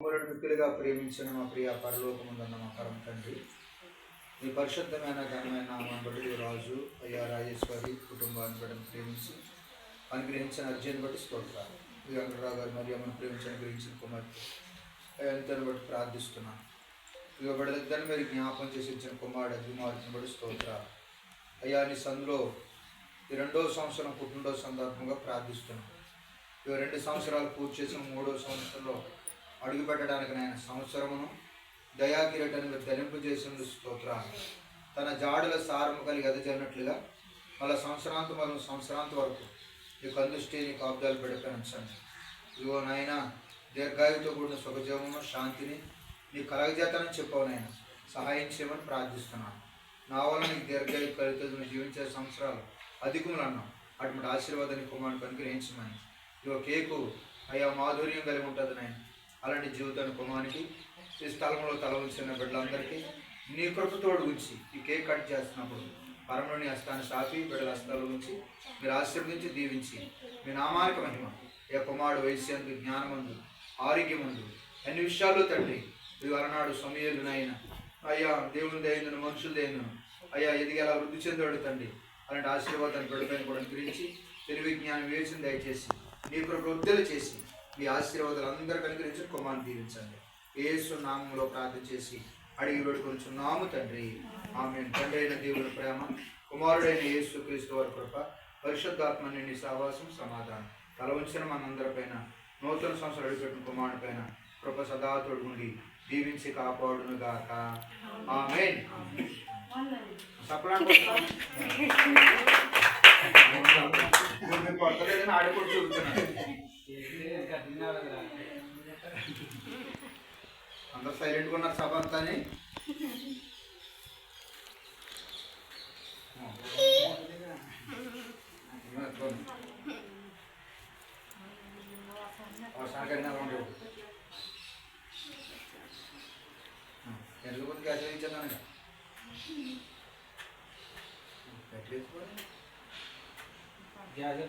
మిక్కులుగా ప్రేమించిన మా ప్రియ పరలోకముందున్న మా పరమ తండ్రి, మీ పరిశుద్ధమైన ఘనమైన నామమును బట్టి రాజు అయ్యా రాజేశ్వరి కుటుంబాన్ని బట్టి ప్రేమించి అనుగ్రహించిన అర్జున్ని బట్టి స్తోత్రాలు. ఈ వెంకటరావు గారు మరియు అమ్మను ప్రేమించి అనుగ్రహించిన కుమార్తె ఎంతని బట్టి ప్రార్థిస్తున్నాను. ఇక బిడ్డలిద్దరిని మీరు జ్ఞాపకం చేసి ఇచ్చిన కుమారుడిని బట్టి స్తోత్రాలు. అయ్యా నీ సందులో ఈ 2వ సంవత్సరం పుట్టినరోజు సందర్భంగా ప్రార్థిస్తున్నాను. ఇవి 2 సంవత్సరాలు పూర్తి చేసిన 3వ సంవత్సరంలో అడుగు పెట్టడానికి నేను సంవత్సరమును దయాకిరీటాన్ని మీరు ధరింపు చేసిన స్తోత్రాలు. తన జాడుల సారము కలిగి ఎదజన్నట్లుగా మళ్ళీ సంవత్సరాంత వరకు ఈ కందుష్టి నీ కాపుదాలు పెడతానండి. ఇదిగో నాయన దీర్ఘాయుతో కూడిన సుఖజీవము శాంతిని నీ కలగజేతానని చెప్పావు. నాయన సహాయం చేయమని ప్రార్థిస్తున్నాను. నా వల్ల నీకు దీర్ఘాయు కలిగి జీవించే సంవత్సరాలు అధికములు అన్నాం. అటువంటి ఆశీర్వాదాన్ని కుమారునికి అనుగ్రహించమని. ఇదిగో కేకు అయ్యా మాధుర్యం కలిగి ఉంటుంది నాయన. అలాంటి జీవితాన్ని కుమారునికి ఈ స్థలంలో తల ఉంచిన బిడ్డలందరికీ నీ కృపతోడు ఉంచి ఈ కేక్ కట్ చేస్తున్నప్పుడు పరమలోని హస్తాన్ని సాపి బిడ్డల హస్తాలు ఉంచి మీరు ఆశీర్వదించి దీవించి మీ నామానికి మహిమ ఏ కుమారుడు వయస్సు జ్ఞానమందు ఆరోగ్యమందు అన్ని విషయాల్లో తండ్రి ఇది అలనాడు సమయలునైనా అయ్యా దేవుని దైనందును మనుషులు దైనందును అయ్యా ఎదిగేలా వృద్ధి చెందాడు తండ్రి. అలాంటి ఆశీర్వాదాన్ని బిడ్డపైన కూడా గురించి తెలివి జ్ఞానం వేసిన దయచేసి నీ కృప వృద్ధులు చేసి మీ ఆశీర్వాదాలు అందరికీ అనుగ్రహించి కుమారుని దీవించండి. యేసు నామములో ప్రార్థన చేసి అడిగి వేడుకొనుచున్నాము తండ్రి. ఆమేన్. తండ్రి అయిన దేవుని ప్రేమ, కుమారుడైన యేసు క్రీస్తు వారి కృప, పరిశుద్ధాత్మ నిండి సహవాసం సమాధానం తల ఉంచిన మనందరిపైన నూతన సంవత్సరం అడిగిపెట్టిన కుమారుని పైన కృప సదా తోడుగుండి దీవించి కాపాడును గాక. ఆమేన్. పడతలేదని ఆడిపోయి చూపుతున్నాను. అందరు సైలెంట్గా ఉన్నారు సభ అంతాని. ఎందుకు కొద్దిగా ఆచరించాను గ్యాస్